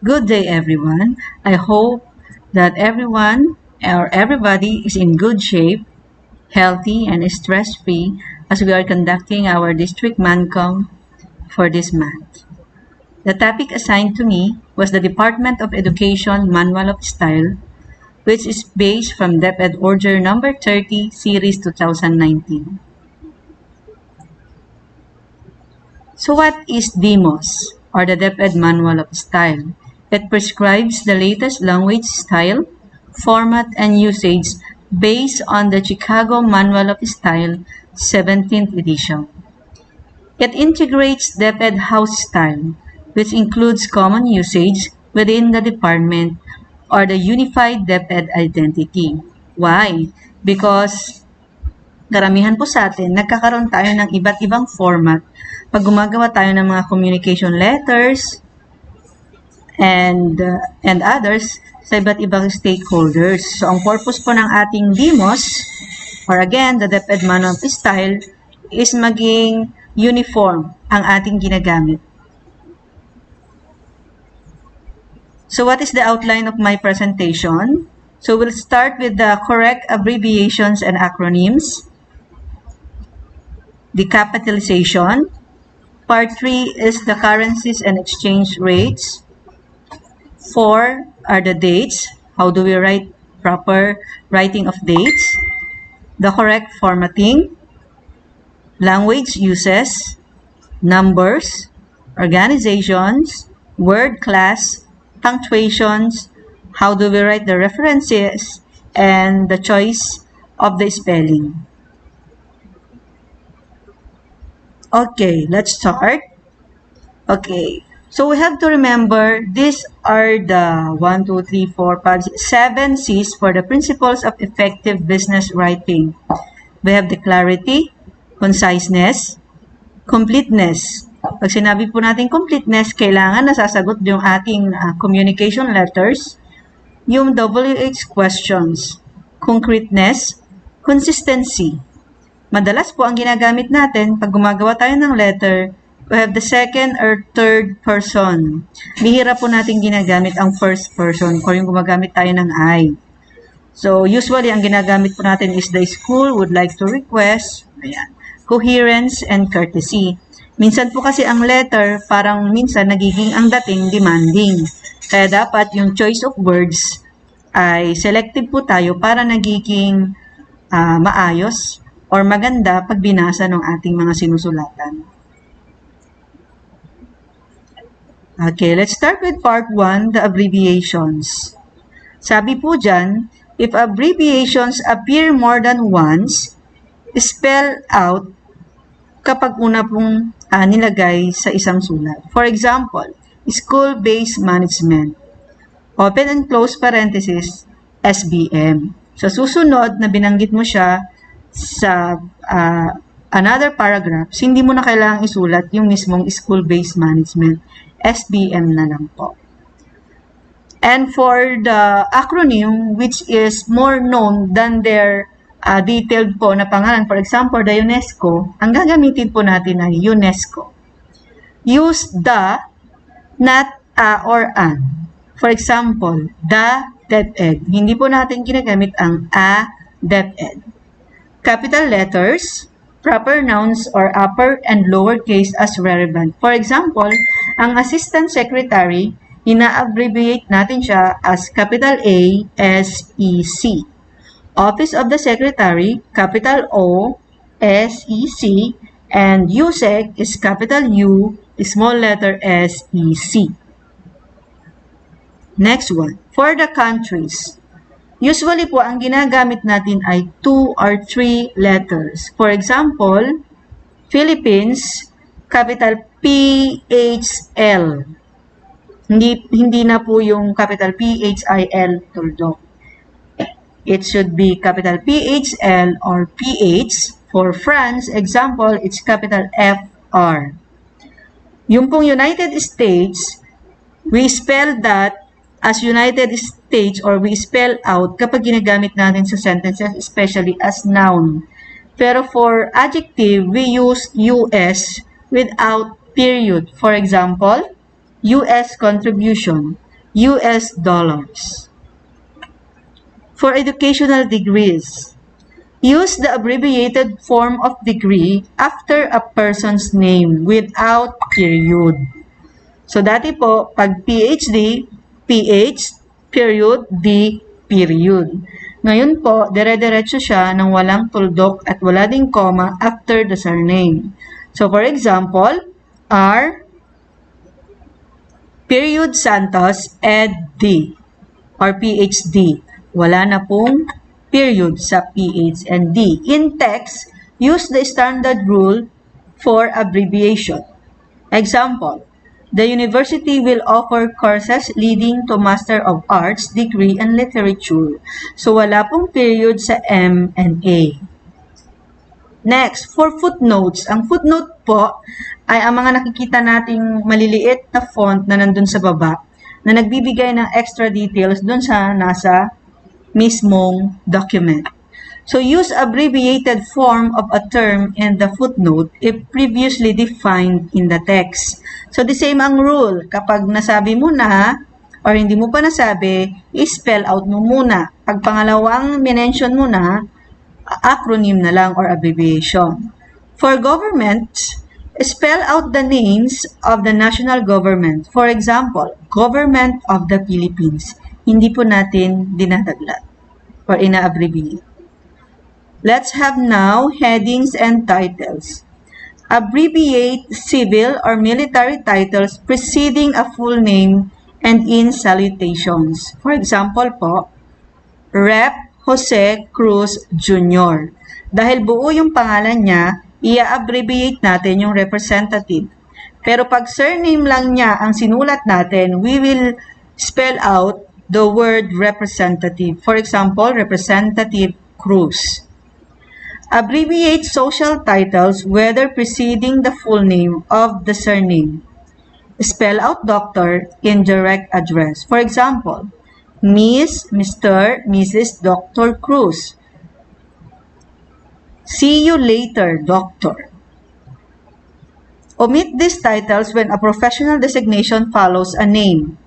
Good day, everyone. I hope that everyone or everybody is in good shape, healthy, and stress-free as we are conducting our district mancom for this month. The topic assigned to me was the Department of Education Manual of Style, which is based from DepED Order Number 30, Series 2019. So what is DEMOS, or the DepEd Manual of Style? It prescribes the latest language style, format, and usage based on the Chicago Manual of Style, 17th edition. It integrates DepEd House Style, which includes common usage within the department or the unified DepEd identity. Why? Because karamihan po sa atin, nagkakaroon tayo ng iba't ibang format pag gumagawa tayo ng mga communication letters and others sa iba't ibang stakeholders. So, ang purpose po ng ating DEMOS, or again, the DepEd Manual of Style, is maging uniform ang ating ginagamit. So, what is the outline of my presentation? So, we'll start with the correct abbreviations and acronyms. The capitalization. Part 3 is the currencies and exchange rates. 4 are the dates. How do we write proper writing of dates? The correct formatting. Language uses. Numbers. Organizations. Word class. Punctuations. How do we write the references? And the choice of the spelling. Okay, let's start. Okay, so we have to remember these are the 1, 2, 3, 4, 5, 7 C's for the principles of effective business writing. We have the clarity, conciseness, completeness. Pag sinabi po natin completeness, kailangan nasasagot yung ating communication letters, yung WH questions, concreteness, consistency. Madalas po ang ginagamit natin pag gumagawa tayo ng letter, we have the second or third person. Bihira po natin ginagamit ang first person or yung gumagamit tayo ng I. So, usually, ang ginagamit po natin is the school would like to request, ayan, coherence and courtesy. Minsan po kasi ang letter, parang minsan nagiging ang dating demanding. Kaya dapat yung choice of words ay selective po tayo para nagiging maayos or maganda pag binasa ng ating mga sinusulatan. Okay, let's start with part 1, the abbreviations. Sabi po dyan, if abbreviations appear more than once, spell out kapag una pong nilagay sa isang sulat. For example, school-based management. Open and close parenthesis, SBM. Sa susunod na binanggit mo siya, sa another paragraph, hindi mo na kailangang isulat yung mismong school-based management. SBM na lang po. And for the acronym, which is more known than their detailed po na pangalan, for example, the UNESCO, ang gagamitin po natin ay UNESCO. Use the, not a or an. For example, the DepEd. Hindi po natin ginagamit ang a DepEd. Capital letters, proper nouns or upper and lower case as relevant. For example, ang assistant secretary, ina-abbreviate natin siya as capital A, S, E, C. Office of the secretary, capital O, S, E, C, and USEC is capital U, small letter S, E, C. Next one, for the countries. Usually po, ang ginagamit natin ay 2 or 3 letters. For example, Philippines, capital P-H-L. Hindi na po yung capital P-H-I-L, tuldok. It should be capital P-H-L or P-H. For France, example, it's capital F-R. Yung pong United States, we spell that as United States or we spell out kapag ginagamit natin sa sentences, especially as noun. Pero for adjective, we use US without period. For example, US contribution. US dollars. For educational degrees, use the abbreviated form of degree after a person's name without period. So, dati po, pag PhD, PH, period, D, period. Ngayon po, dire-diretso siya ng walang tuldok at wala ding comma after the surname. So, for example, R, period Santos, ed.D, or PhD. Wala na pong period sa PH and D. In text, use the standard rule for abbreviation. Example, the university will offer courses leading to Master of Arts, degree, and literature. So, wala pong period sa M and A. Next, for footnotes. Ang footnote po ay ang mga nakikita nating maliliit na font na nandun sa baba na nagbibigay ng extra details dun sa nasa mismong document. So, use abbreviated form of a term in the footnote if previously defined in the text. So, the same ang rule. Kapag nasabi mo na or hindi mo pa nasabi, i-spell out mo muna. Pag pangalawang minention mo na, acronym na lang or abbreviation. For government, spell out the names of the national government. For example, Government of the Philippines. Hindi po natin dinadaglat or ina-abbreviate. Let's have now headings and titles. Abbreviate civil or military titles preceding a full name and in salutations. For example po, Rep. Jose Cruz Jr. Dahil buo yung pangalan niya, i-abbreviate natin yung representative. Pero pag surname lang niya ang sinulat natin, we will spell out the word representative. For example, Representative Cruz. Abbreviate social titles whether preceding the full name of the surname. Spell out doctor in direct address. For example, Miss, Mr., Mrs. Dr. Cruz. See you later, doctor. Omit these titles when a professional designation follows a name.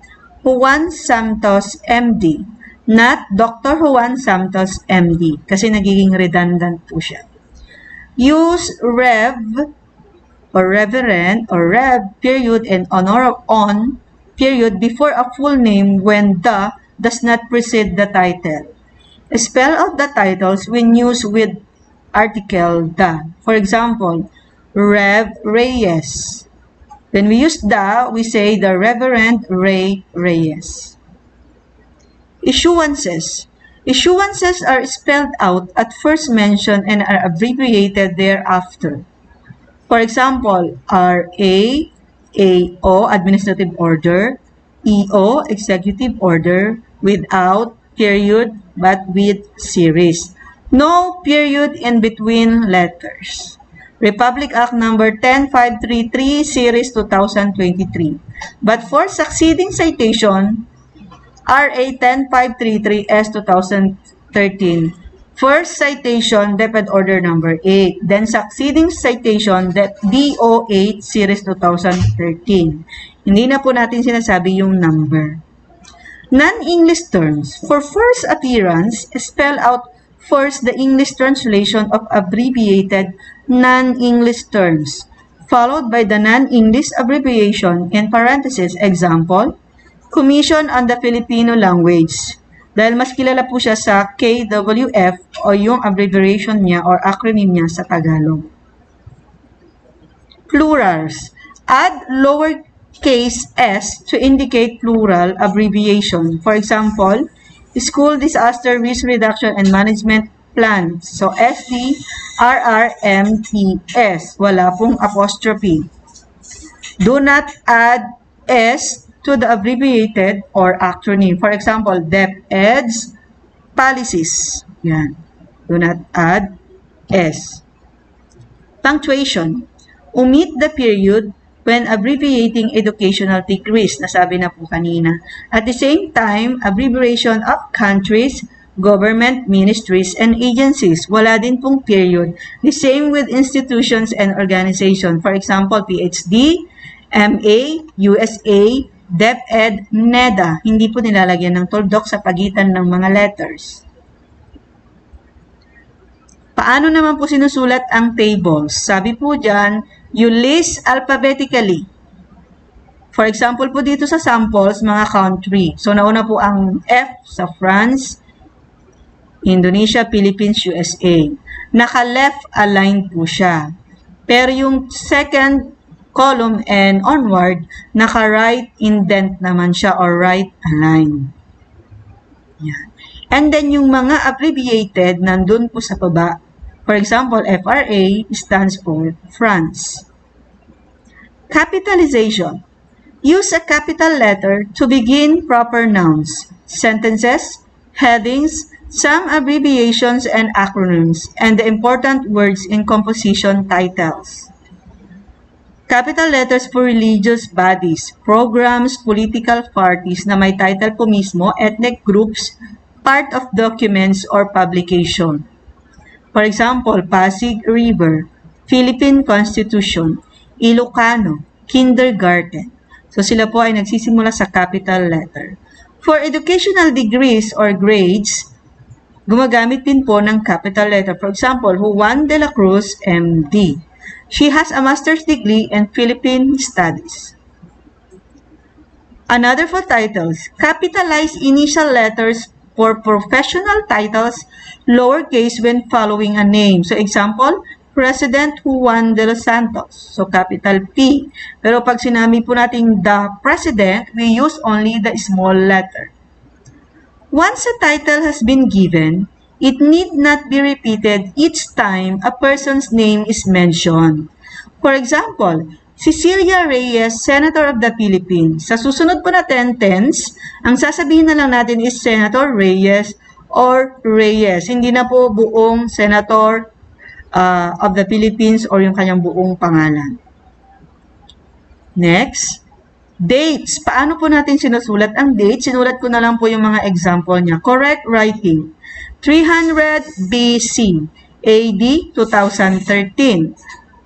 Juan Santos, MD. Not Dr. Juan Santos, MD. Kasi nagiging redundant po siya. Use Rev or Reverend or Rev period and honor of on period before a full name when the does not precede the title. Spell out the titles when used with article the. For example, Rev Reyes. When we use the, we say the Reverend Ray Reyes. Issuances. Issuances are spelled out at first mention and are abbreviated thereafter. For example, RA, AO, Administrative Order, EO, Executive Order, without period but with series. No period in between letters. Republic Act Number 10533, Series 2023. But for succeeding citation, RA 10533S 2013. First citation, DepED Order Number 8. Then succeeding citation, DO8 Series 2013. Hindi na po natin sinasabi yung number. Non-English terms. For first appearance, spell out first the English translation of abbreviated non-English terms, followed by the non-English abbreviation in parentheses. Example, Commission on the Filipino Language. Dahil mas kilala po siya sa KWF o yung abbreviation niya or acronym niya sa Tagalog. Plurals. Add lowercase s to indicate plural abbreviation. For example, School Disaster Risk Reduction and Management Plan. So, SDRRMPS. Wala pong apostrophe. Do not add S to the abbreviated or acronym. For example, DepED's policies. Yan. Do not add S. Punctuation. Omit the period when abbreviating educational degrees. Nasabi na po kanina. At the same time, abbreviation of countries, government, ministries, and agencies. Wala din pong period. The same with institutions and organizations. For example, PhD, MA, USA, DepED, NEDA. Hindi po nilalagyan ng tuldok sa pagitan ng mga letters. Paano naman po sinusulat ang tables? Sabi po dyan, you list alphabetically. For example po dito sa samples, mga country. So, nauna po ang F sa France, Indonesia, Philippines, USA. Naka-left aligned po siya. Pero yung second column and onward, naka-right indent naman siya or right align. Yan. And then yung mga abbreviated, nandun po sa baba. For example, FRA stands for France. Capitalization. Use a capital letter to begin proper nouns, sentences, headings, some abbreviations and acronyms, and the important words in composition titles. Capital letters for religious bodies, programs, political parties na may title po mismo, ethnic groups, part of documents or publication. For example, Pasig River, Philippine Constitution, Ilocano, Kindergarten. So sila po ay nagsisimula sa capital letter. For educational degrees or grades, gumagamit din po ng capital letter. For example, Juan de la Cruz, MD. She has a master's degree in Philippine Studies. Another for titles, capitalize initial letters for professional titles, lowercase when following a name. So example, President Juan de los Santos. So capital P. Pero pag sinabi po natin the President, we use only the small letter. Once a title has been given, it need not be repeated each time a person's name is mentioned. For example, Cecilia Reyes, Senator of the Philippines. Sa susunod po na tense, ang sasabihin na lang natin is Senator Reyes or Reyes. Hindi na po buong Senator of the Philippines or yung kanyang buong pangalan. Next, dates. Paano po natin sinusulat ang date? Sinulat ko na lang po yung mga example niya. Correct writing. 300 BC, AD 2013.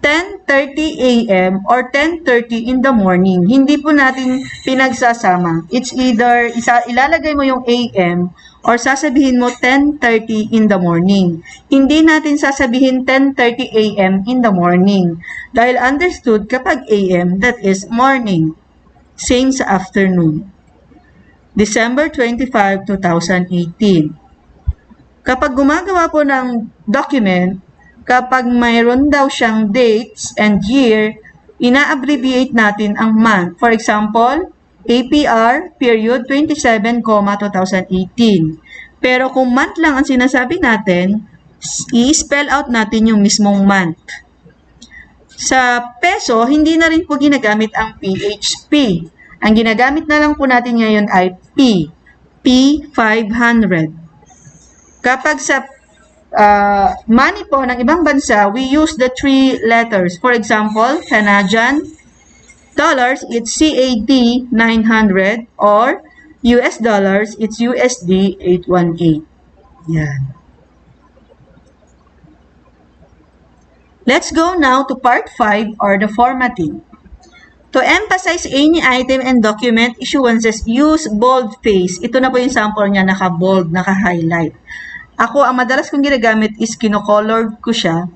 10:30 a.m. or 10:30 in the morning. Hindi po natin pinagsasama. It's either ilalagay mo yung AM or sasabihin mo 10:30 in the morning. Hindi natin sasabihin 10:30 a.m. in the morning. Dahil understood kapag AM, that is morning. Same sa afternoon. December 25, 2018. Kapag gumagawa po ng document, kapag mayroon daw siyang dates and year, ina-abbreviate natin ang month. For example, APR period 27, 2018. Pero kung month lang ang sinasabi natin, i-spell out natin yung mismong month. Sa peso, hindi na rin po ginagamit ang PHP. Ang ginagamit na lang po natin ngayon ay P500. Kapag sa money po ng ibang bansa, we use the 3 letters. For example, Canadian dollars, it's CAD 900 or US dollars, it's USD 818. Yan. Let's go now to part 5 or the formatting. To emphasize any item and document issuances, use boldface. Ito na po yung sample niya, naka-bold, naka-highlight. Ako, ang madalas kong ginagamit is kino-colored ko siya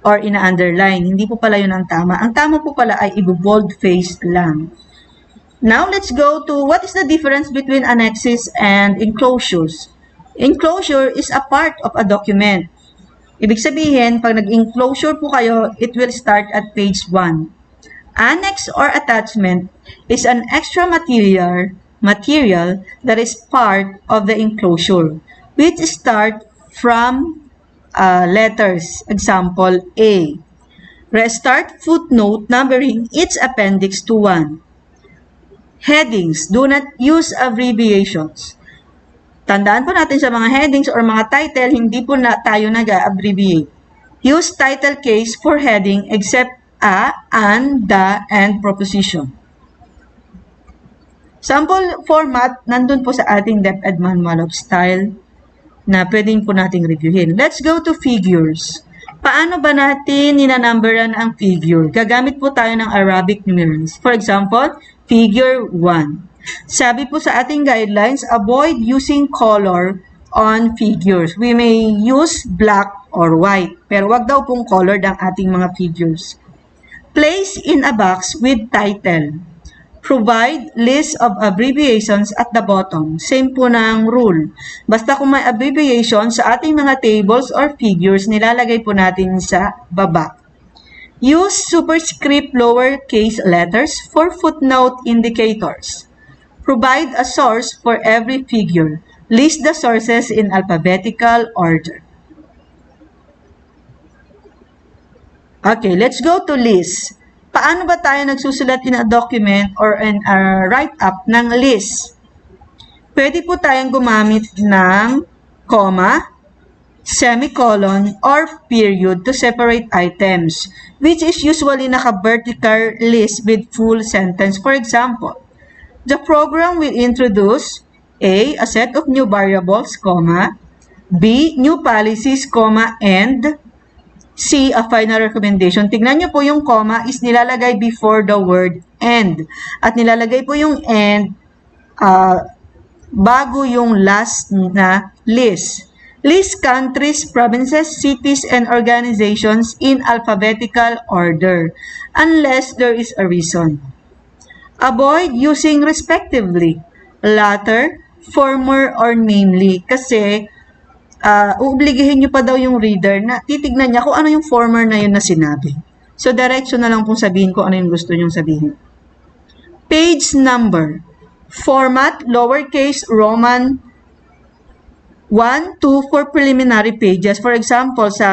or ina-underline. Hindi po pala yun ang tama. Ang tama po pala ay i-boldface lang. Now, let's go to what is the difference between annexes and enclosures. Enclosure is a part of a document. Ibig sabihin, pag nag-enclosure po kayo, it will start at page 1. Annex or attachment is an extra material that is part of the enclosure, which start from letters. Example, A. Restart footnote numbering each appendix to 1. Headings. Do not use abbreviations. Tandaan po natin sa mga headings or mga title, hindi po na tayo nag-abbreviate. Use title case for heading except a, an, the, and proposition. Sample format, nandun po sa ating DepEd Manual of Style na pwedeng po nating reviewin. Let's go to figures. Paano ba natin ninanumberan ang figure? Gagamit po tayo ng Arabic numerals. For example, figure 1. Sabi po sa ating guidelines, avoid using color on figures. We may use black or white, pero wag daw pong colored ang ating mga figures. Place in a box with title. Provide list of abbreviations at the bottom. Same po ng rule. Basta kung may abbreviation sa ating mga tables or figures, nilalagay po natin sa baba. Use superscript lowercase letters for footnote indicators. Provide a source for every figure. List the sources in alphabetical order. Okay, let's go to list. Paano ba tayo nagsusulat in a document or in a write-up ng list? Pwede po tayong gumamit ng comma, semicolon, or period to separate items, which is usually naka-vertical list with full sentence. For example, the program will introduce A set of new variables, comma, B, new policies, comma, and C, a final recommendation. Tingnan nyo po yung comma is nilalagay before the word end. At nilalagay po yung end bago yung last na list. List countries, provinces, cities, and organizations in alphabetical order unless there is a reason. Avoid using respectively, latter, former, or namely kasi uubligihin nyo pa daw yung reader na titignan niya kung ano yung former na yun na sinabi. So, diretso na lang kung sabihin ko ano yung gusto nyong sabihin. Page number. Format, lowercase, Roman 1, 2 for preliminary pages. For example, sa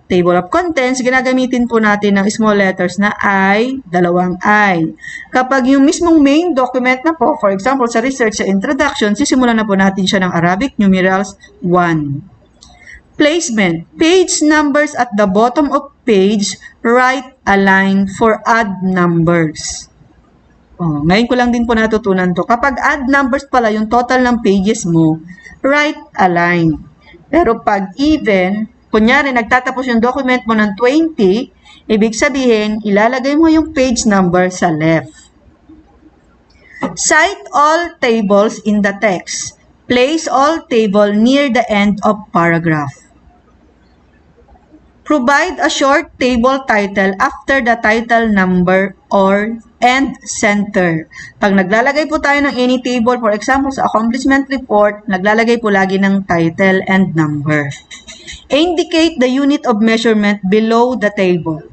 table of contents, ginagamitin po natin ng small letters na I, dalawang I. Kapag yung mismong main document na po, for example, sa research, sa introduction, sisimulan na po natin siya ng Arabic numerals 1. Placement. Page numbers at the bottom of page, write a line for odd numbers. Ngayon ko lang din po natutunan to. Kapag odd numbers pala yung total ng pages mo, write a line. Pero pag even, kunyari nagtatapos yung document mo ng 20, ibig sabihin, ilalagay mo yung page number sa left. Cite all tables in the text. Place all table near the end of paragraph. Provide a short table title after the title number or and center. Pag naglalagay po tayo ng any table, for example, sa accomplishment report, naglalagay po lagi ng title and number. Indicate the unit of measurement below the table.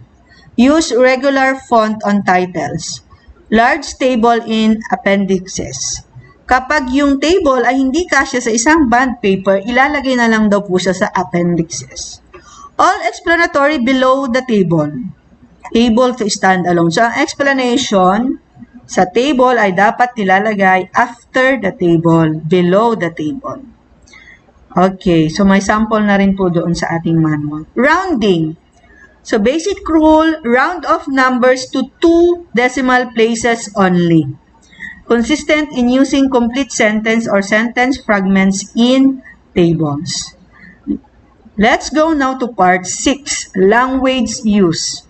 Use regular font on titles. Large table in appendixes. Kapag yung table ay hindi kasya sa isang bond paper, ilalagay na lang daw po siya sa appendixes. All explanatory below the table. Able to stand alone. So, ang explanation sa table ay dapat nilalagay after the table, below the table. Okay, so may sample na rin po doon sa ating manual. Rounding. So, basic rule, round off numbers to 2 decimal places only. Consistent in using complete sentence or sentence fragments in tables. Let's go now to part 6, language use.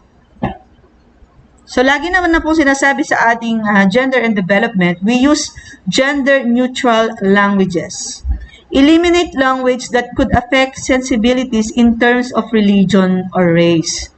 So, lagi naman na po sinasabi sa ating gender and development, we use gender-neutral languages. Eliminate language that could affect sensibilities in terms of religion or race.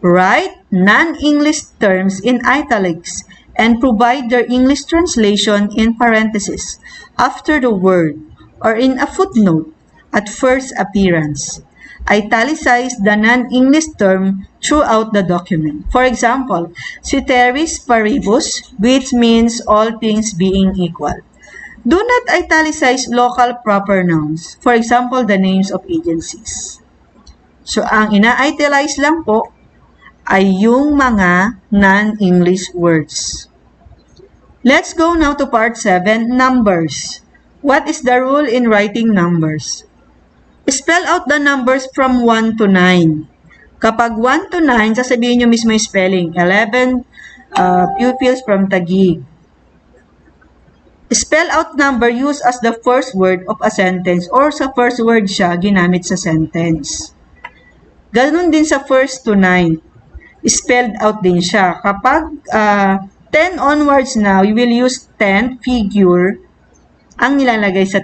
Write non-English terms in italics and provide their English translation in parentheses after the word or in a footnote at first appearance. Italicize the non-English term throughout the document. For example, ceteris paribus, which means all things being equal. Do not italicize local proper nouns. For example, the names of agencies. So, ang ina-italize lang po ay yung mga non-English words. Let's go now to part 7, numbers. What is the rule in writing numbers? Spell out the numbers from 1 to 9. Kapag 1 to 9, sasabihin nyo mismo yung spelling. 11 pupils from Taguig. Spell out number used as the first word of a sentence or sa first word siya ginamit sa sentence. Ganun din sa first to ninth. Spelled out din siya. Kapag 10 onwards now, you will use 10 figure ang nilalagay sa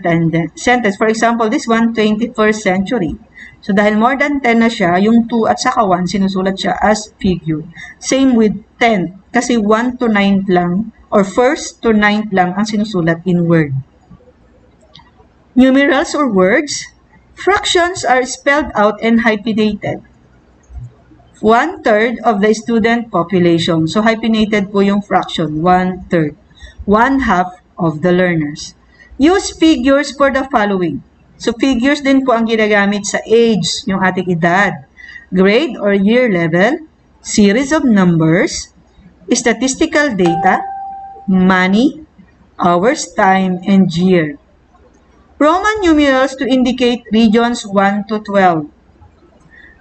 sentence. For example, this one, 21st century. So, dahil more than 10 na siya, yung 2 at saka 1, sinusulat siya as figure. Same with 10, kasi 1 to 9 lang, or 1st to 9th lang ang sinusulat in word. Numerals or words, fractions are spelled out and hyphenated. 1/3 of the student population. So, hyphenated po yung fraction, 1/3. 1/2 of the learners. Use figures for the following. So, figures din po ang ginagamit sa age, yung ating edad, grade or year level, series of numbers, statistical data, money, hours, time, and year. Roman numerals to indicate regions 1 to 12.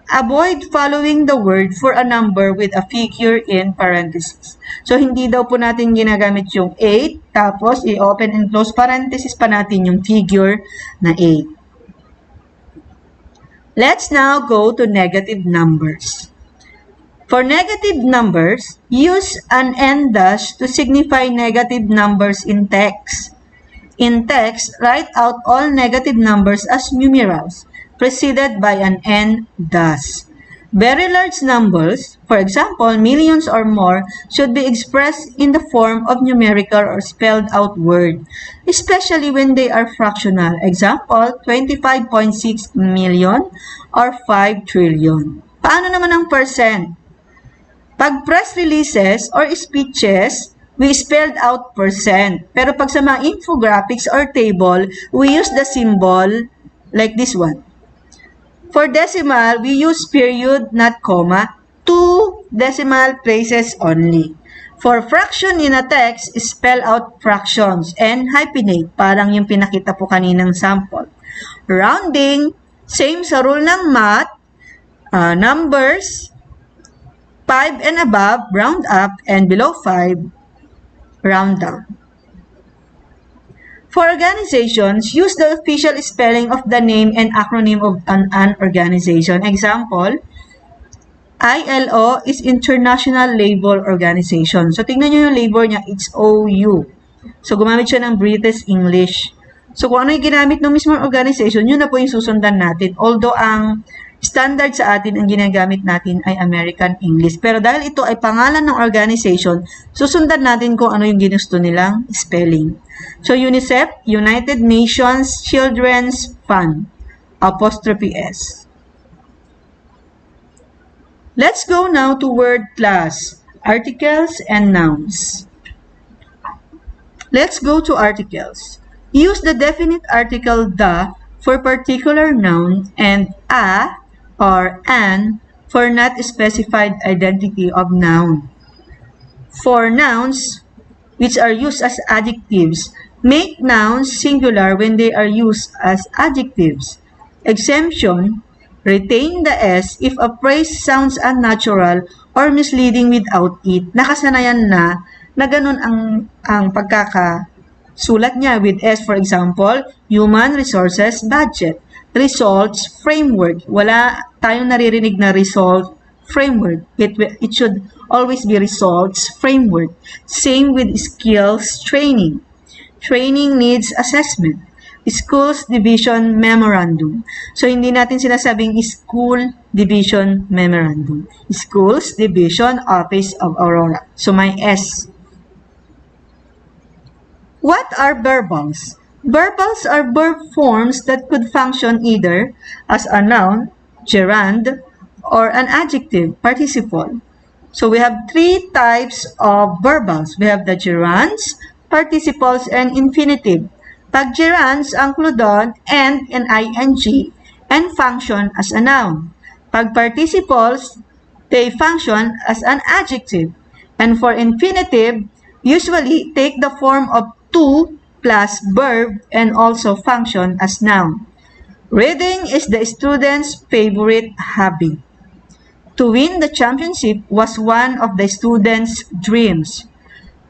Avoid following the word for a number with a figure in parentheses. So, hindi daw po natin ginagamit yung 8, tapos i-open and close parentheses pa natin yung figure na 8. Let's now go to negative numbers. For negative numbers, use an N dash to signify negative numbers in text. In text, write out all negative numbers as numerals, preceded by an N dash. Very large numbers, for example, millions or more, should be expressed in the form of numerical or spelled out word, especially when they are fractional. Example, 25.6 million or 5 trillion. Paano naman ang percent? Pag press releases or speeches, we spelled out percent. Pero pag sa mga infographics or table, we use the symbol like this one. For decimal, we use period, not comma, 2 decimal places only. For fraction in a text, spell out fractions and hyphenate, parang yung pinakita po kaninang sample. Rounding, same sa rule ng math, numbers, 5 and above, round up, and below 5, round down. For organizations, use the official spelling of the name and acronym of an organization. Example, ILO is International Labor Organization. So, tingnan nyo yung labor niya, it's OU. So, gumamit siya ng British English. So, kung ano yung ginamit ng mismong organization, yun na po yung susundan natin. Although, ang standard sa atin, ang ginagamit natin ay American English. Pero dahil ito ay pangalan ng organization, susundan natin kung ano yung ginusto nilang spelling. So, UNICEF, United Nations Children's Fund, apostrophe S. Let's go now to word class, articles and nouns. Let's go to articles. Use the definite article the for particular noun and a or an for not specified identity of noun. For nouns, which are used as adjectives, make nouns singular when they are used as adjectives. Exemption, retain the S if a phrase sounds unnatural or misleading without it. Nakasanayan na ganun ang pagkakasulat niya with S. For example, human resources budget, results framework. Wala tayong naririnig na result framework. It should always be results framework. Same with skills training. Training needs assessment. Schools division memorandum. So, hindi natin sinasabing school division memorandum. Schools division office of Aurora. So, may S. What are verbals? Verbals are verb forms that could function either as a noun, gerund, or an adjective, participle. So, we have 3 types of verbals. We have the gerunds, participles, and infinitive. Pag gerunds, ang clue doon, and ing, and function as a noun. Pag participles, they function as an adjective. And for infinitive, usually take the form of to plus verb and also function as noun. Reading is the student's favorite hobby. To win the championship was one of the student's dreams.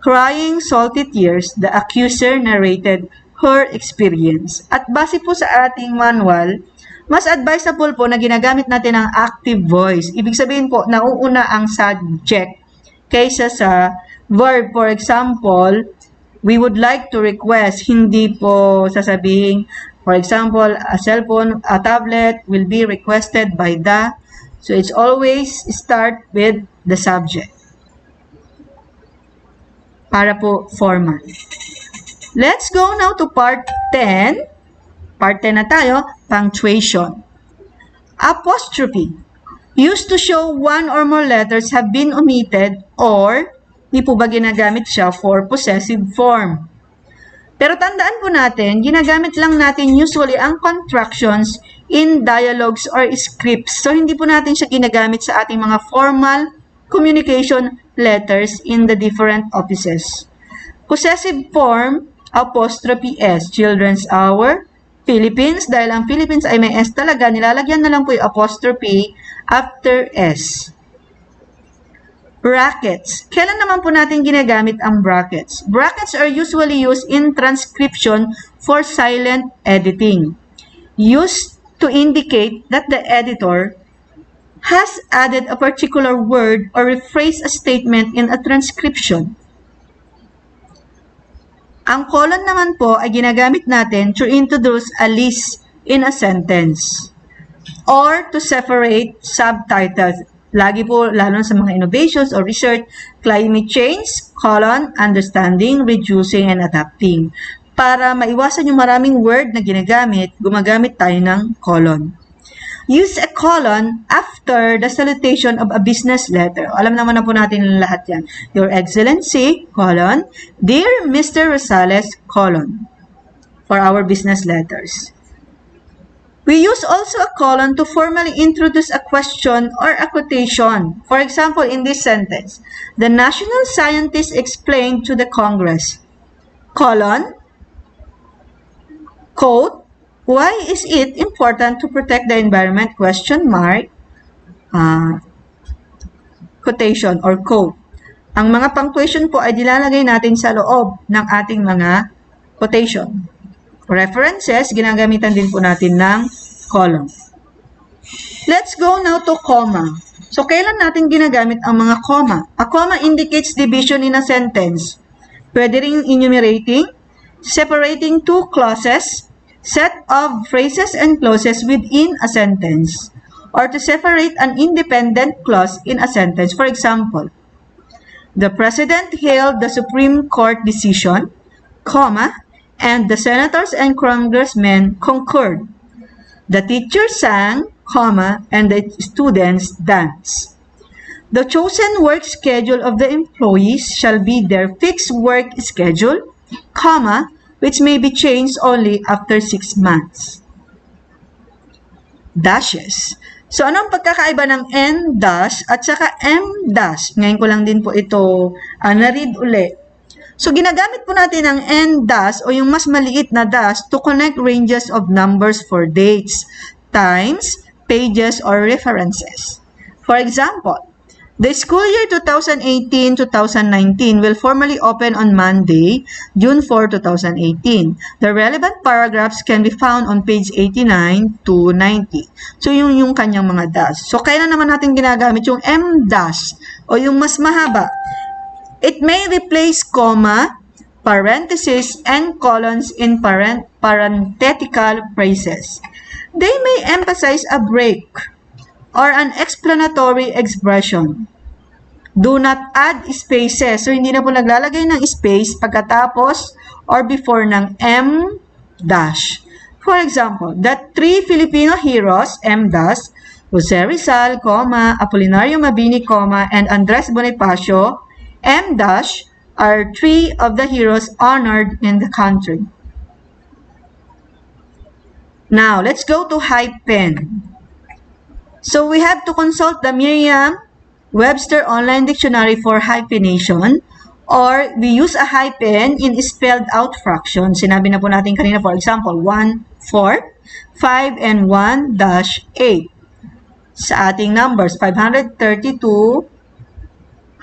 Crying salty tears, the accuser narrated her experience. At base po sa ating manual, mas advisable po na ginagamit natin ang active voice. Ibig sabihin po, nauuna ang subject kaysa sa verb. For example, we would like to request, hindi po sasabihin, for example, a cellphone, a tablet will be requested by the. So it's always start with the subject. Para po formal. Let's go now to part 10. Part 10 na tayo, punctuation. Apostrophe. Used to show one or more letters have been omitted or di po ba ginagamit siya for possessive form. Pero tandaan po natin, ginagamit lang natin usually ang contractions in dialogues or scripts. So hindi po natin siya ginagamit sa ating mga formal communication letters in the different offices. Possessive form, apostrophe S, children's hour, Philippines, dahil ang Philippines ay may S talaga, nilalagyan na lang po yung apostrophe after S. Brackets. Kailan naman po natin ginagamit ang brackets? Brackets are usually used in transcription for silent editing. Used to indicate that the editor has added a particular word or rephrased a statement in a transcription. Ang colon naman po ay ginagamit natin to introduce a list in a sentence or to separate subtitles. Lagi po, lalo sa mga innovations or research, climate change, understanding, reducing, and adapting. Para maiwasan yung maraming word na ginagamit, gumagamit tayo ng colon. Use a colon after the salutation of a business letter. Alam naman na po natin lahat yan. Your Excellency, colon, Dear Mr. Rosales, colon, for our business letters. We use also a colon to formally introduce a question or a quotation. For example, in this sentence, the national scientist explained to the Congress, colon, quote, why is it important to protect the environment? Question mark, quotation or quote. Ang mga punctuation po ay nilalagay natin sa loob ng ating mga quotation. References, ginagamitan din po natin ng colon. Let's go now to comma. So, kailan natin ginagamit ang mga comma? A comma indicates division in a sentence. Pwede rin enumerating, separating two clauses, set of phrases and clauses within a sentence, or to separate an independent clause in a sentence. For example, the President hailed the Supreme Court decision, comma, and the senators and congressmen concurred. The teacher sang, comma, and the students danced. The chosen work schedule of the employees shall be their fixed work schedule, comma, which may be changed only after 6 months. Dashes. So, anong pagkakaiba ng N dash at saka M dash? Ngayon ko lang din po ito na-read uli. So, ginagamit po natin ang N dash o yung mas maliit na dash to connect ranges of numbers for dates, times, pages, or references. For example, the school year 2018-2019 will formally open on Monday, June 4, 2018. The relevant paragraphs can be found on page 89 to 90. So, yung kanyang mga dash. So, kailan naman natin ginagamit yung M dash o yung mas mahaba? It may replace comma, parentheses, and colons in parenthetical phrases. They may emphasize a break or an explanatory expression. Do not add spaces. So, hindi na po naglalagay ng space pagkatapos or before ng M dash. For example, the 3 Filipino heroes, M dash, Jose Rizal, Apolinario Mabini, and Andres Bonifacio, M dash, are 3 of the heroes honored in the country. Now, let's go to hyphen. So, we have to consult the Merriam-Webster Online Dictionary for hyphenation, or we use a hyphen in spelled out fractions. Sinabi na po natin kanina, for example, 1/4, 5, and 1-8. Sa ating numbers, 532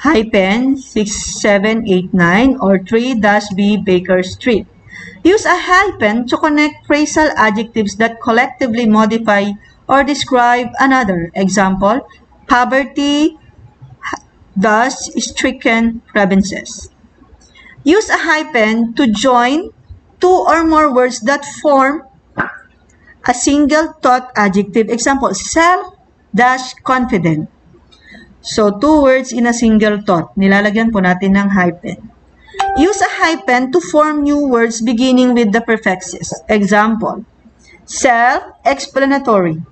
hyphen 6789 or 3-B Baker Street. Use a hyphen to connect phrasal adjectives that collectively modify or describe another. Example, poverty thus stricken provinces. Use a hyphen to join two or more words that form a single thought adjective. Example, self-confident. So, two words in a single thought. Nilalagyan po natin ng hyphen. Use a hyphen to form new words beginning with the prefixes. Example, self-explanatory.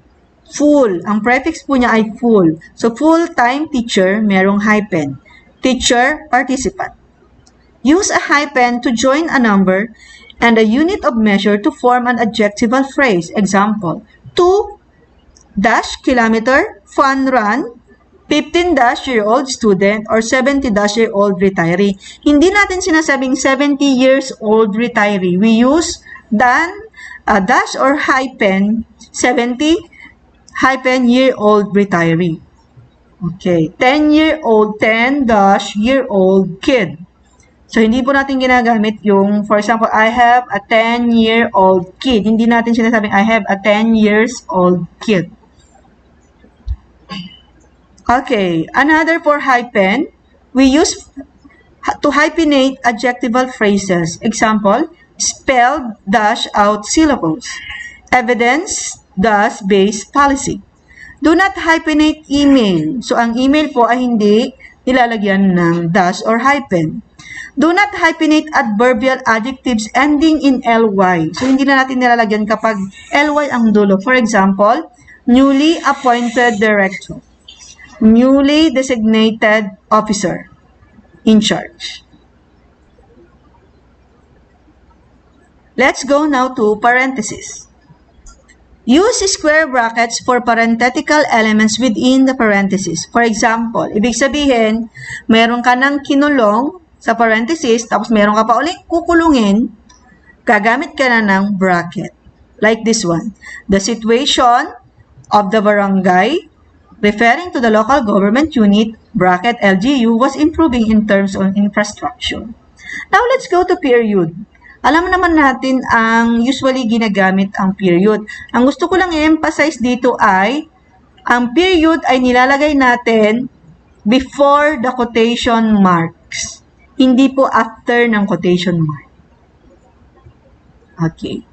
Full. Ang prefix po niya ay full. So, full-time teacher, merong hyphen. Teacher, participant. Use a hyphen to join a number and a unit of measure to form an adjectival phrase. Example, 2-kilometer, fun run, 15-year-old student, or 70-year-old retiree. Hindi natin sinasabing 70 years old retiree. We use dash or hyphen 70-year-old retiree. Okay, 10-year-old, 10-year-old kid. So, hindi po natin ginagamit yung, for example, I have a 10-year-old kid. Hindi natin sinasabing, I have a 10 years old kid. Okay, another for hyphen, we use to hyphenate adjectival phrases. Example, spell dash out syllables. Evidence dash based policy. Do not hyphenate email. So, ang email po ay hindi nilalagyan ng dash or hyphen. Do not hyphenate adverbial adjectives ending in ly. So, hindi na natin nilalagyan kapag ly ang dulo. For example, newly appointed director. Newly designated officer in charge. Let's go now to parentheses. Use square brackets for parenthetical elements within the parentheses. For example, ibig sabihin, meron ka ng kinulong sa parentheses, tapos meron ka pa ulit kukulungin, gagamit ka na ng bracket. Like this one. The situation of the barangay, referring to the local government unit, bracket LGU, was improving in terms of infrastructure. Now, let's go to period. Alam naman natin ang usually ginagamit ang period. Ang gusto ko lang i-emphasize dito ay, ang period ay nilalagay natin before the quotation marks. Hindi po after ng quotation mark. Okay.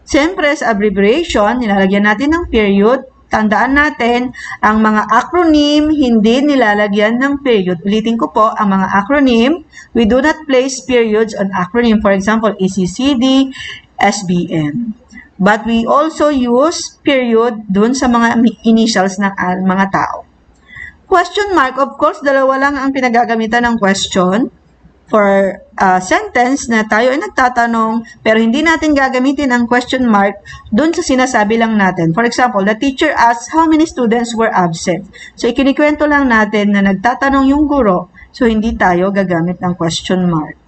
Siyempre, sa abbreviation, nilalagyan natin ng period. Tandaan natin, ang mga acronym hindi nilalagyan ng period. Ulitin ko po, ang mga acronym, we do not place periods on acronym. For example, ACCD, SBM. But we also use period dun sa mga initials ng mga tao. Question mark, of course, dalawa lang ang pinagagamitan ng question. For a sentence na tayo ay nagtatanong pero hindi natin gagamitin ang question mark dun sa sinasabi lang natin. For example, the teacher asked how many students were absent. So, ikinikwento lang natin na nagtatanong yung guro. So, hindi tayo gagamit ng question mark.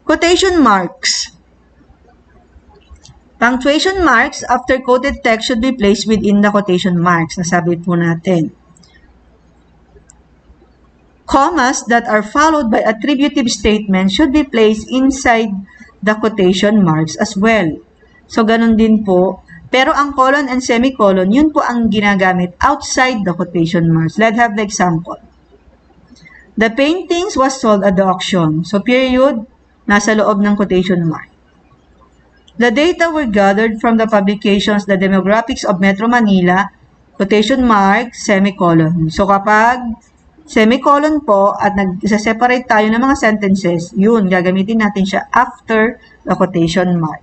Quotation marks. Punctuation marks after quoted text should be placed within the quotation marks. Nasabi po natin. Commas that are followed by attributive statements should be placed inside the quotation marks as well. So, ganun din po. Pero ang colon and semicolon, yun po ang ginagamit outside the quotation marks. Let's have the example. The paintings was sold at the auction. So, period, nasa loob ng quotation mark. The data were gathered from the publications, the demographics of Metro Manila, quotation mark, semicolon. So, kapag semicolon po at nag-separate tayo ng mga sentences, yun, gagamitin natin siya after the quotation mark.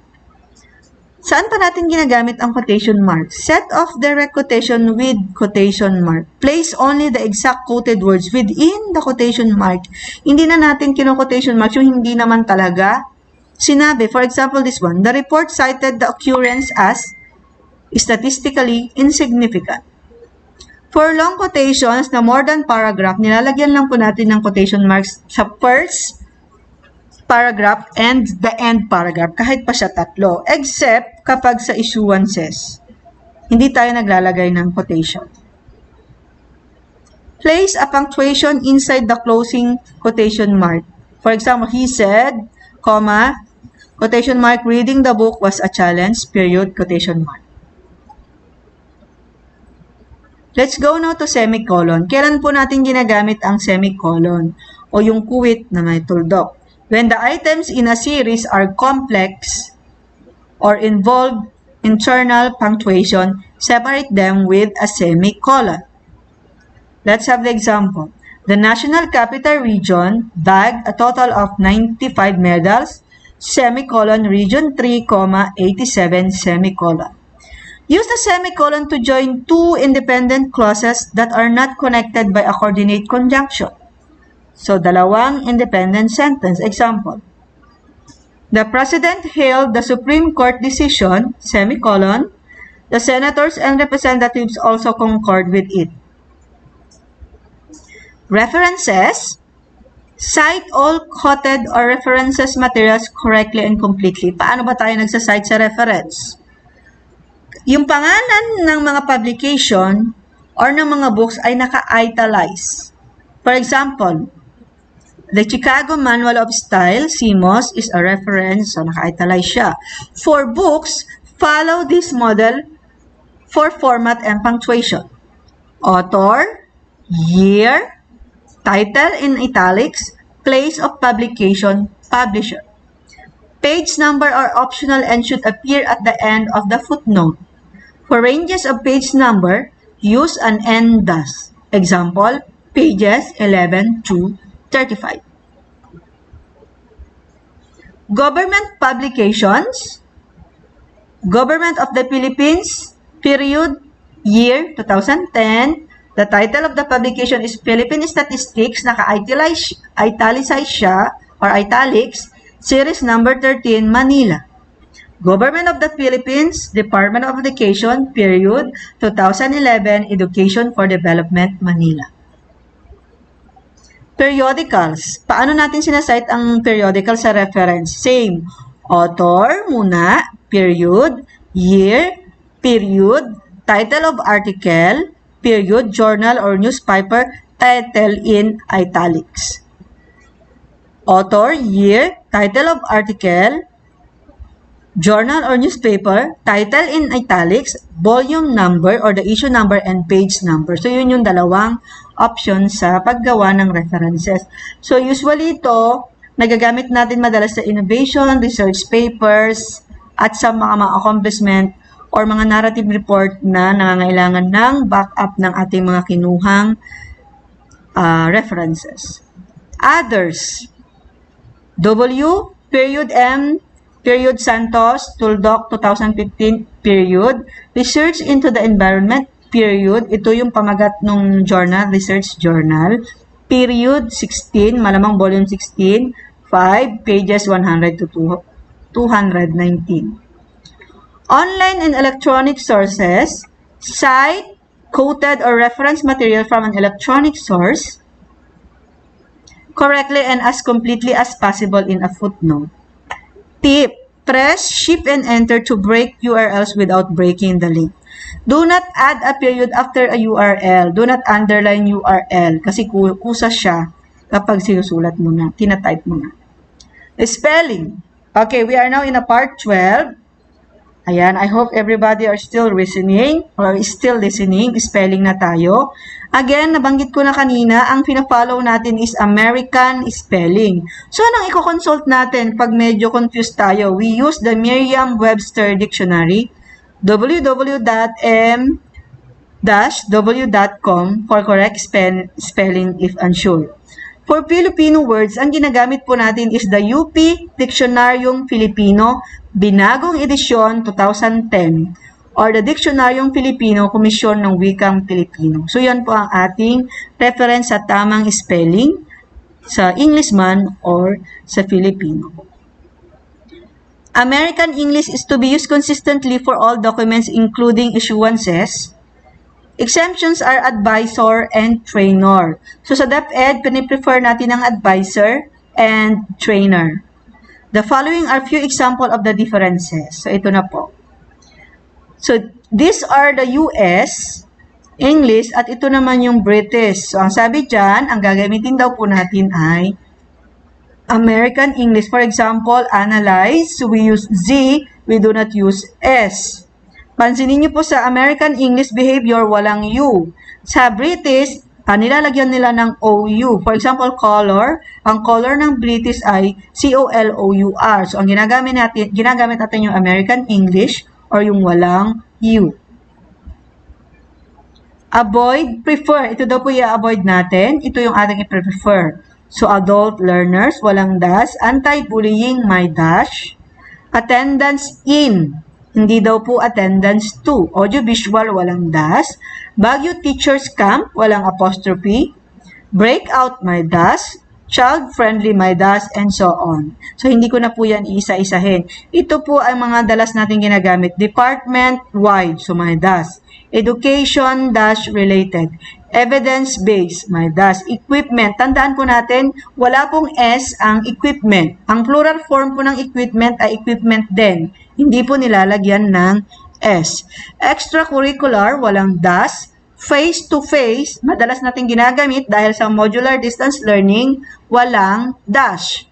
Saan pa natin ginagamit ang quotation mark? Set of direct quotation with quotation mark. Place only the exact quoted words within the quotation mark. Hindi na natin kino-quotation mark yung hindi naman talaga sinabi. For example, this one, the report cited the occurrence as statistically insignificant. For long quotations na more than paragraph, nilalagyan lang po natin ng quotation marks sa first paragraph and the end paragraph, kahit pa siya tatlo, except kapag sa issuances. Hindi tayo naglalagay ng quotation. Place a punctuation inside the closing quotation mark. For example, he said, comma, quotation mark, reading the book was a challenge, period, quotation mark. Let's go now to semicolon. Kailan po natin ginagamit ang semicolon o yung kuwit na may tuldok? When the items in a series are complex or involve internal punctuation, separate them with a semicolon. Let's have the example. The National Capital Region bagged a total of 95 medals, semicolon, Region 3, 87, semicolon. Use the semicolon to join two independent clauses that are not connected by a coordinate conjunction. So, dalawang independent sentence. Example. The President hailed the Supreme Court decision, semicolon. The senators and representatives also concurred with it. References. Cite all quoted or references materials correctly and completely. Paano ba tayo nagsasite sa reference? Yung pangalan ng mga publication or ng mga books ay naka-italize. For example, the Chicago Manual of Style, CMOS, is a reference, so naka-italize siya. For books, follow this model for format and punctuation. Author, year, title in italics, place of publication, publisher. Page number are optional and should appear at the end of the footnote. For ranges of page number, use an end dash. Example, pages 11 to 35. Government publications. Government of the Philippines, period, year 2010. The title of the publication is Philippine Statistics, naka-italicize siya, or italics, series number 13, Manila. Government of the Philippines, Department of Education, period, 2011, Education for Development, Manila. Periodicals. Paano natin sinasite ang periodical sa reference? Same. Author muna, period, year, period, title of article, period, journal or newspaper, title in italics. Author, year, title of article, journal or newspaper, title in italics, volume number or the issue number, and page number. So, yun yung dalawang options sa paggawa ng references. So, usually ito, nagagamit natin madalas sa innovation, research papers, at sa mga accomplishment or mga narrative report na nangangailangan ng backup ng ating mga kinuhang references. Others. W, period M, period Santos, Tuldok 2015, period. Research into the environment, period. Ito yung pamagat ng journal, research journal. Period 16, malamang volume 16, 5, pages 100 to 219. Online and electronic sources. Cite, quoted or reference material from an electronic source correctly and as completely as possible in a footnote. Tip, press Shift and Enter to break URLs without breaking the link. Do not add a period after a URL. Do not underline URL kasi kusa siya kapag sinusulat mo na, tinatype mo na. Spelling. Okay, we are now in a part 12. Ayan, I hope everybody are still listening or is still listening. Spelling na tayo. Again, nabanggit ko na kanina, ang pina-follow natin is American spelling. So, anong i-consult natin pag medyo confused tayo? We use the Merriam-Webster Dictionary, www.m-w.com for correct spelling if unsure. For Filipino words, ang ginagamit po natin is the UP Dictionaryong Filipino, Binagong Edisyon 2010, or the Dictionaryong Filipino, Komisyon ng Wikang Pilipino. So, yan po ang ating reference sa tamang spelling sa English man or sa Filipino. American English is to be used consistently for all documents including issuances. Exemptions are advisor and trainer. So, sa DepED, piniprefer natin ang advisor and trainer. The following are few example of the differences. So, ito na po. So, these are the US, English, at ito naman yung British. So, ang sabi dyan, ang gagamitin daw po natin ay American English. For example, analyze, so we use Z, we do not use S. Pansinin niyo po sa American English behavior, walang U. Sa British, nilalagyan nila ng OU. For example, color. Ang color ng British ay COLOUR. So, ang ginagamit natin yung American English or yung walang U. Avoid, prefer. Ito daw po i-avoid natin. Ito yung ating i-prefer. So, adult learners, walang dash. Anti-bullying, may dash. Attendance in. Hindi daw po attendance to. Audiovisual, walang dash. Baguio Teachers Camp, walang apostrophe. Breakout, may dash. Child-friendly, may dash, and so on. So, hindi ko na po yan iisa-isahin. Ito po ay mga dalas natin ginagamit. Department-wide, so may dash. Education dash related. Evidence-based, may dash. Equipment, tandaan po natin, wala pong S ang equipment. Ang plural form po ng equipment ay equipment din. Hindi po nilalagyan ng S. Extracurricular, walang dash. Face-to-face, madalas natin ginagamit dahil sa modular distance learning, walang dash.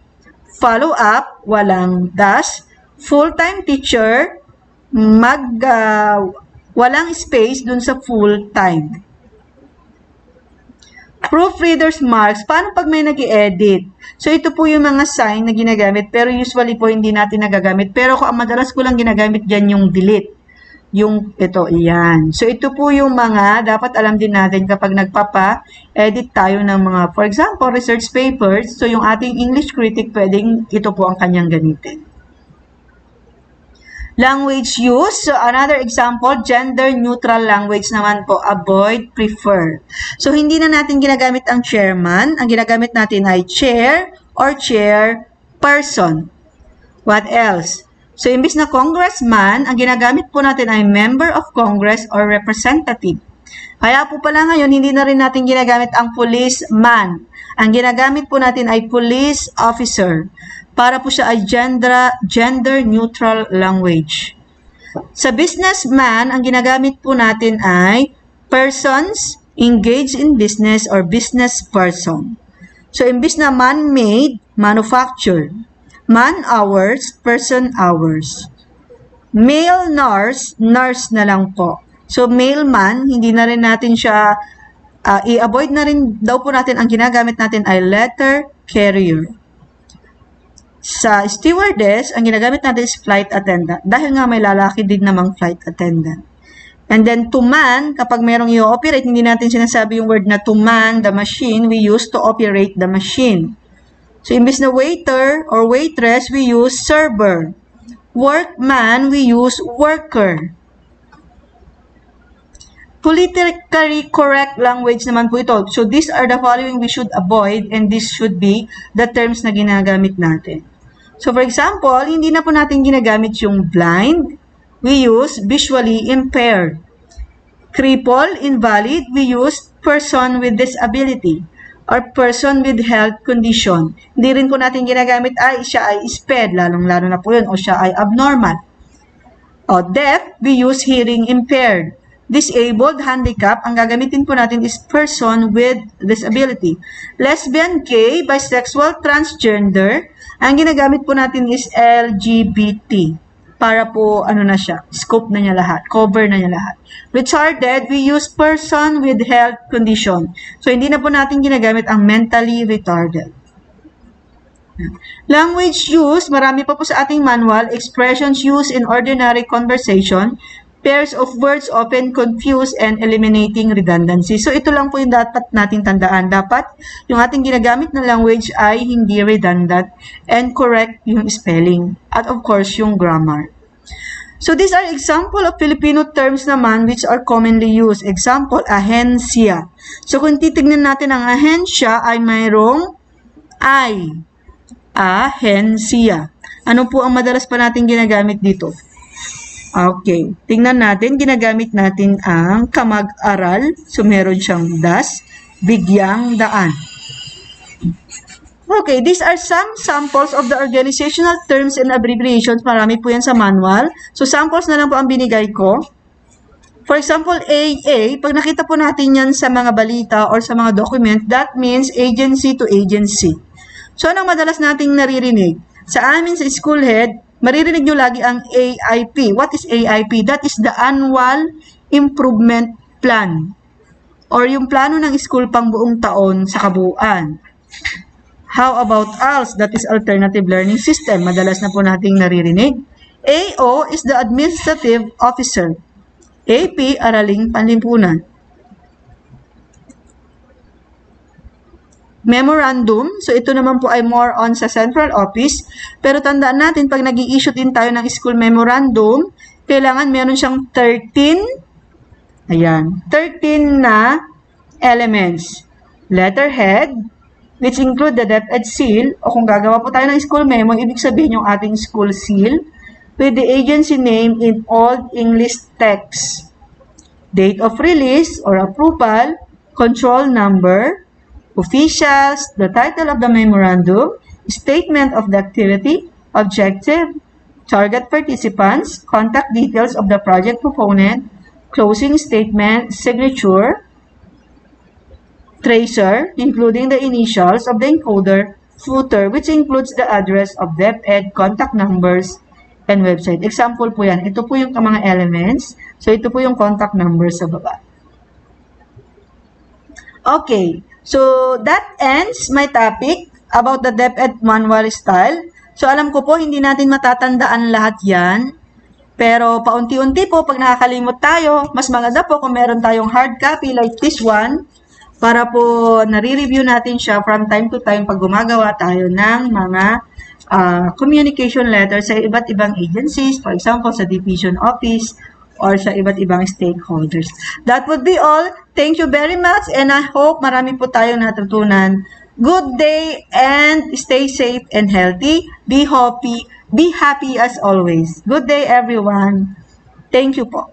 Follow-up, walang dash. Full-time teacher, walang space dun sa full-time. Proofreader's marks, paano pag may nag-i-edit? So, ito po yung mga sign na ginagamit, pero usually po hindi natin nagagamit. Pero kung madalas ko lang ginagamit dyan yung delete. Yung ito, iyan. So, ito po yung mga dapat alam din natin kapag nagpapa-edit tayo ng mga, for example, research papers. So, yung ating English critic, pwedeng ito po ang kanyang gamitin. Language use. So, another example, gender-neutral language naman po. Avoid, prefer. So, hindi na natin ginagamit ang chairman. Ang ginagamit natin ay chair or chairperson. What else? So, imbis na congressman, ang ginagamit po natin ay member of Congress or representative. Kaya po pala ngayon, hindi na rin natin ginagamit ang policeman. Ang ginagamit po natin ay police officer. Para po siya ay gender-neutral language. Sa businessman, ang ginagamit po natin ay persons engaged in business or business person. So, imbis na man-made, manufactured. Man-hours, person hours. Male nurse, nurse na lang po. So, male man, hindi na rin natin siya, i-avoid na rin daw po natin, ang ginagamit natin ay letter carrier. Sa stewardess, ang ginagamit natin is flight attendant. Dahil nga may lalaki din namang flight attendant. And then, to man, kapag merong i-operate, hindi natin sinasabi yung word na to man the machine, we use to operate the machine. So, imbis na waiter or waitress, we use server. Workman, we use worker. Politically correct language naman po ito. So, these are the following we should avoid and this should be the terms na ginagamit natin. So, for example, hindi na po natin ginagamit yung blind. We use visually impaired. Cripple, invalid, we use person with disability or person with health condition. Hindi rin po natin ginagamit ay siya ay SPED, lalong-lalo na po yun, o siya ay abnormal. O deaf, we use hearing impaired. Disabled, handicap, ang gagamitin po natin is person with disability. Lesbian, gay, bisexual, transgender, ang ginagamit po natin is LGBT. Para po, ano na siya, scope na niya lahat, cover na niya lahat. Retarded, we use person with health condition. So, hindi na po natin ginagamit ang mentally retarded. Language use, marami pa po sa ating manual, expressions used in ordinary conversation, pairs of words often confuse and eliminating redundancy. So, ito lang po yung dapat nating tandaan. Dapat yung ating ginagamit na language ay hindi redundant and correct yung spelling. At of course, yung grammar. So, these are example of Filipino terms naman which are commonly used. Example, ahensya. So, kung titignan natin ang ahensya ay mayroong I. Ahensya. Ano po ang madalas pa natin ginagamit dito? Okay. Tingnan natin, ginagamit natin ang kamag-aral. So, meron siyang das, bigyang daan. Okay, these are some samples of the organizational terms and abbreviations. Marami po yan sa manual. So, samples na lang po ang binigay ko. For example, AA, pag nakita po natin yan sa mga balita or sa mga document, that means agency to agency. So, anong madalas nating naririnig? Sa amin sa school head, maririnig nyo lagi ang AIP. What is AIP? That is the Annual Improvement Plan or yung plano ng school pang buong taon sa kabuuan. How about ALS? That is Alternative Learning System. Madalas na po nating naririnig. AO is the Administrative Officer. AP, Araling Panlipunan. Memorandum, so ito naman po ay more on sa central office, pero tandaan natin pag nag-i-issue din tayo ng school memorandum, kailangan meron siyang 13 na elements. Letterhead, which include the DepEd seal, o kung gagawa po tayo ng school memo, ibig sabihin yung ating school seal, with the agency name in Old English text, date of release or approval, control number, officials, the title of the memorandum, statement of the activity, objective, target participants, contact details of the project proponent, closing statement, signature, tracer, including the initials of the encoder, footer, which includes the address of DepEd, contact numbers, and website. Example po yan. Ito po yung mga elements. So, ito po yung contact numbers sa baba. Okay. So, that ends my topic about the DepEd manual style. So, alam ko po, hindi natin matatandaan lahat yan. Pero, paunti-unti po, pag nakakalimot tayo, mas maganda po kung meron tayong hard copy like this one, para po nare-review natin siya from time to time pag gumagawa tayo ng mga communication letters sa iba't ibang agencies, for example, sa division office, or sa iba't ibang stakeholders. That would be all. Thank you very much and I hope marami po tayong natutunan. Good day and stay safe and healthy. Be happy as always. Good day everyone. Thank you po.